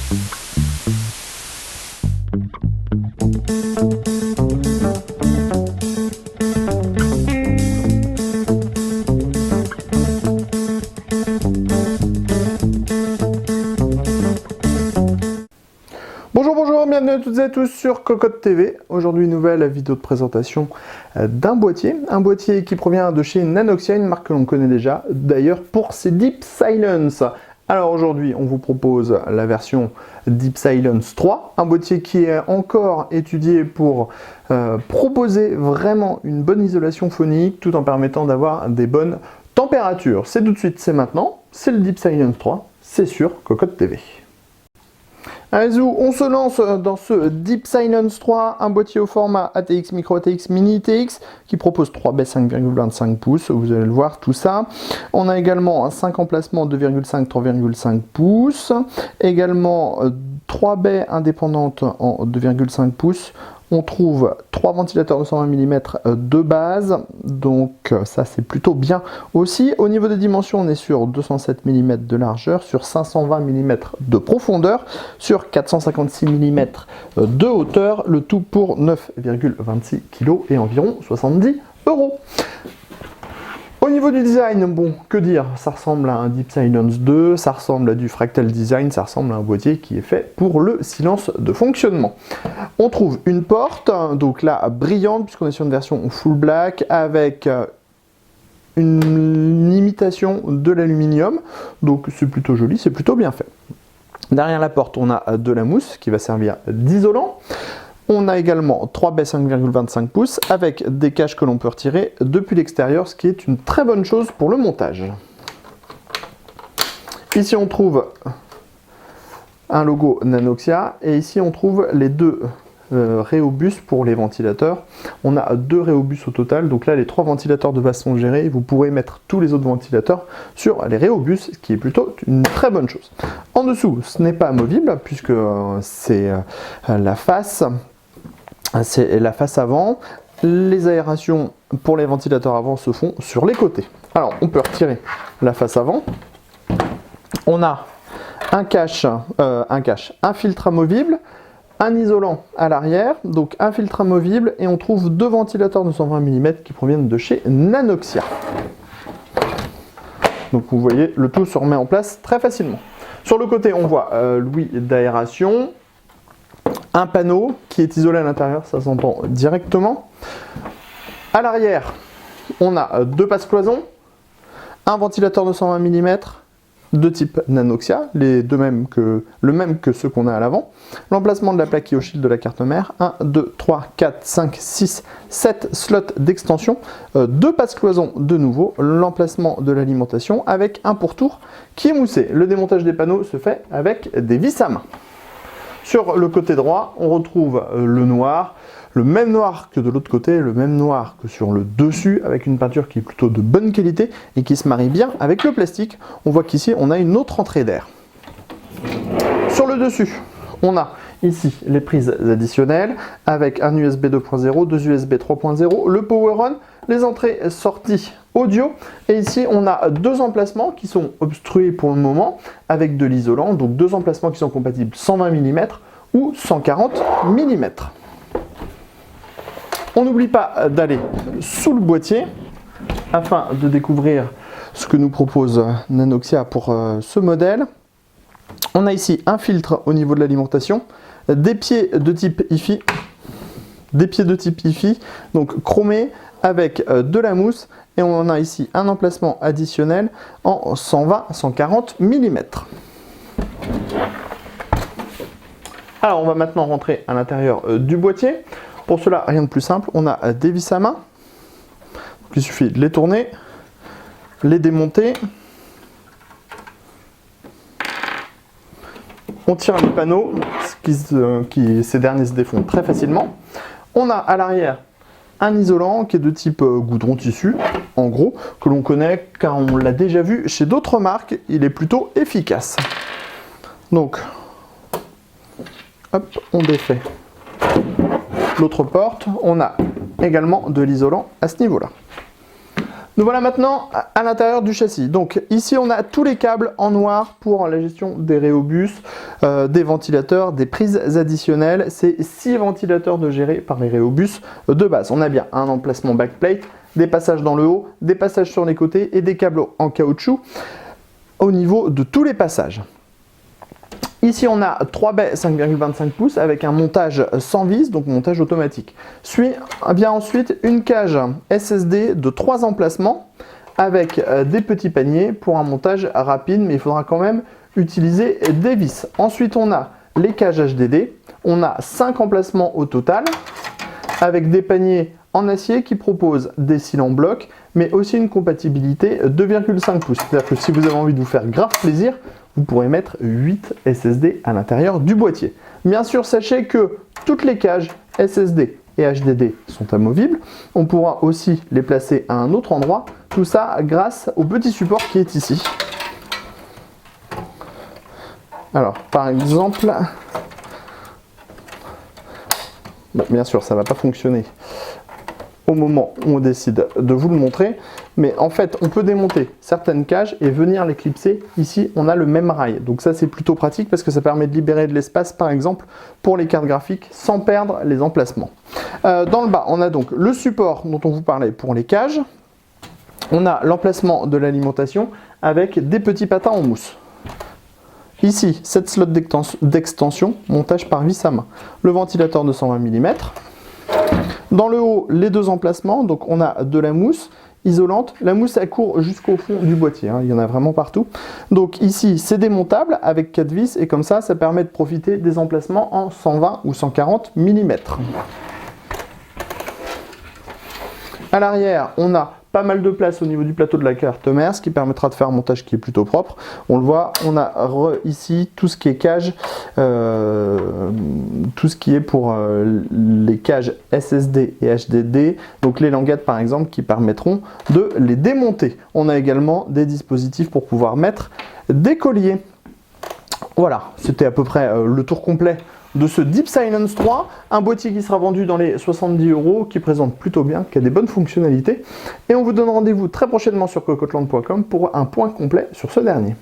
Bonjour, bienvenue à toutes et à tous sur Cocotte TV. Aujourd'hui, nouvelle vidéo de présentation d'un boîtier. Un boîtier qui provient de chez Nanoxia, une marque que l'on connaît déjà, d'ailleurs pour ses Deep Silence. Alors aujourd'hui, on vous propose la version Deep Silence 3, un boîtier qui est encore étudié pour proposer vraiment une bonne isolation phonique tout en permettant d'avoir des bonnes températures. C'est tout de suite, c'est maintenant, c'est le Deep Silence 3, c'est sur Cocotte TV. Allez, on se lance dans ce Deep Silence 3, un boîtier au format ATX, Micro ATX, Mini ATX, qui propose 3 baies 5,25 pouces, vous allez le voir tout ça. On a également 5 emplacements 2,5, 3,5 pouces, également 3 baies indépendantes en 2,5 pouces. On trouve 3 ventilateurs de 120 mm de base, donc ça c'est plutôt bien aussi. Au niveau des dimensions, on est sur 207 mm de largeur, sur 520 mm de profondeur, sur 456 mm de hauteur, le tout pour 9,26 kg et environ 70 €. Au niveau du design, bon, que dire, ça ressemble à un Deep Silence 2, ça ressemble à du Fractal Design, ça ressemble à un boîtier qui est fait pour le silence de fonctionnement. On trouve une porte, donc là, brillante, puisqu'on est sur une version full black, avec une imitation de l'aluminium, donc c'est plutôt joli, c'est plutôt bien fait. Derrière la porte, on a de la mousse qui va servir d'isolant. On a également 3 baies 5,25 pouces avec des caches que l'on peut retirer depuis l'extérieur, ce qui est une très bonne chose pour le montage. Ici on trouve un logo Nanoxia et ici on trouve les deux réobus pour les ventilateurs. On a 2 réobus au total, donc là les 3 ventilateurs de base sont gérés. Vous pourrez mettre tous les autres ventilateurs sur les réobus, ce qui est plutôt une très bonne chose. En dessous, ce n'est pas amovible puisque c'est la face. C'est la face avant. Les aérations pour les ventilateurs avant se font sur les côtés. Alors, on peut retirer la face avant. On a un filtre amovible, un isolant à l'arrière, donc un filtre amovible, et on trouve 2 ventilateurs de 120 mm qui proviennent de chez Nanoxia. Donc vous voyez, le tout se remet en place très facilement. Sur le côté, on voit l'ouïe d'aération. Un panneau qui est isolé à l'intérieur, ça s'entend directement. À l'arrière, on a 2 passe-cloisons, un ventilateur de 120 mm de type Nanoxia, le même que ceux qu'on a à l'avant. L'emplacement de la plaque qui oscille de la carte mère, 1, 2, 3, 4, 5, 6, 7 slots d'extension, 2 passe-cloisons de nouveau, l'emplacement de l'alimentation avec un pourtour qui est moussé. Le démontage des panneaux se fait avec des vis à main. Sur le côté droit, on retrouve le noir, le même noir que de l'autre côté, le même noir que sur le dessus, avec une peinture qui est plutôt de bonne qualité et qui se marie bien avec le plastique. On voit qu'ici, on a une autre entrée d'air. Sur le dessus, on a ici les prises additionnelles avec un USB 2.0, 2 USB 3.0, le Power On, les entrées sorties audio, et ici on a 2 emplacements qui sont obstrués pour le moment avec de l'isolant, donc 2 emplacements qui sont compatibles 120 mm ou 140 mm. On n'oublie pas d'aller sous le boîtier afin de découvrir ce que nous propose Nanoxia pour ce modèle. On a ici un filtre au niveau de l'alimentation, des pieds de type IFI, donc chromés avec de la mousse, et on a ici un emplacement additionnel en 120-140 mm. Alors on va maintenant rentrer à l'intérieur du boîtier. Pour cela, rien de plus simple, on a des vis à main. Donc, il suffit de les tourner, les démonter. On tire les panneaux, ces derniers se défont très facilement. On a à l'arrière un isolant qui est de type goudron tissu, en gros, que l'on connaît car on l'a déjà vu chez d'autres marques, il est plutôt efficace. Donc, hop, on défait l'autre porte, on a également de l'isolant à ce niveau-là. Nous voilà maintenant à l'intérieur du châssis. Donc ici on a tous les câbles en noir pour la gestion des rhéobus, des ventilateurs, des prises additionnelles. C'est 6 ventilateurs de gérer par les rhéobus de base. On a bien un emplacement backplate, des passages dans le haut, des passages sur les côtés et des câbles en caoutchouc au niveau de tous les passages. Ici, on a 3 baies 5,25 pouces avec un montage sans vis, donc montage automatique. Vient ensuite une cage SSD de 3 emplacements avec des petits paniers pour un montage rapide, mais il faudra quand même utiliser des vis. Ensuite, on a les cages HDD. On a 5 emplacements au total avec des paniers en acier qui proposent des cils en bloc, mais aussi une compatibilité 2,5 pouces. C'est-à-dire que si vous avez envie de vous faire grave plaisir, vous pourrez mettre 8 SSD à l'intérieur du boîtier. Bien sûr, sachez que toutes les cages SSD et HDD sont amovibles. On pourra aussi les placer à un autre endroit. Tout ça grâce au petit support qui est ici. Alors, par exemple, bon, bien sûr, ça ne va pas fonctionner au moment où on décide de vous le montrer, mais en fait on peut démonter certaines cages et venir les clipser. Ici on a le même rail, donc ça c'est plutôt pratique parce que ça permet de libérer de l'espace par exemple pour les cartes graphiques sans perdre les emplacements. Dans le bas on a donc le support dont on vous parlait pour les cages, on a l'emplacement de l'alimentation avec des petits patins en mousse. Ici 7 slots d'extension, montage par vis à main, le ventilateur de 120 mm. Dans le haut, les 2 emplacements, donc on a de la mousse isolante. La mousse, elle court jusqu'au fond du boîtier, hein, il y en a vraiment partout. Donc ici, c'est démontable avec 4 vis et comme ça, ça permet de profiter des emplacements en 120 ou 140 mm. À l'arrière, on a pas mal de place au niveau du plateau de la carte mère, ce qui permettra de faire un montage qui est plutôt propre. On le voit, on a ici tout ce qui est cage, tout ce qui est pour les cages SSD et HDD, donc les languettes par exemple qui permettront de les démonter. On a également des dispositifs pour pouvoir mettre des colliers. Voilà, c'était à peu près le tour complet de ce Deep Silence 3, un boîtier qui sera vendu dans les 70 €, qui présente plutôt bien, qui a des bonnes fonctionnalités. Et on vous donne rendez-vous très prochainement sur cocoteland.com pour un point complet sur ce dernier.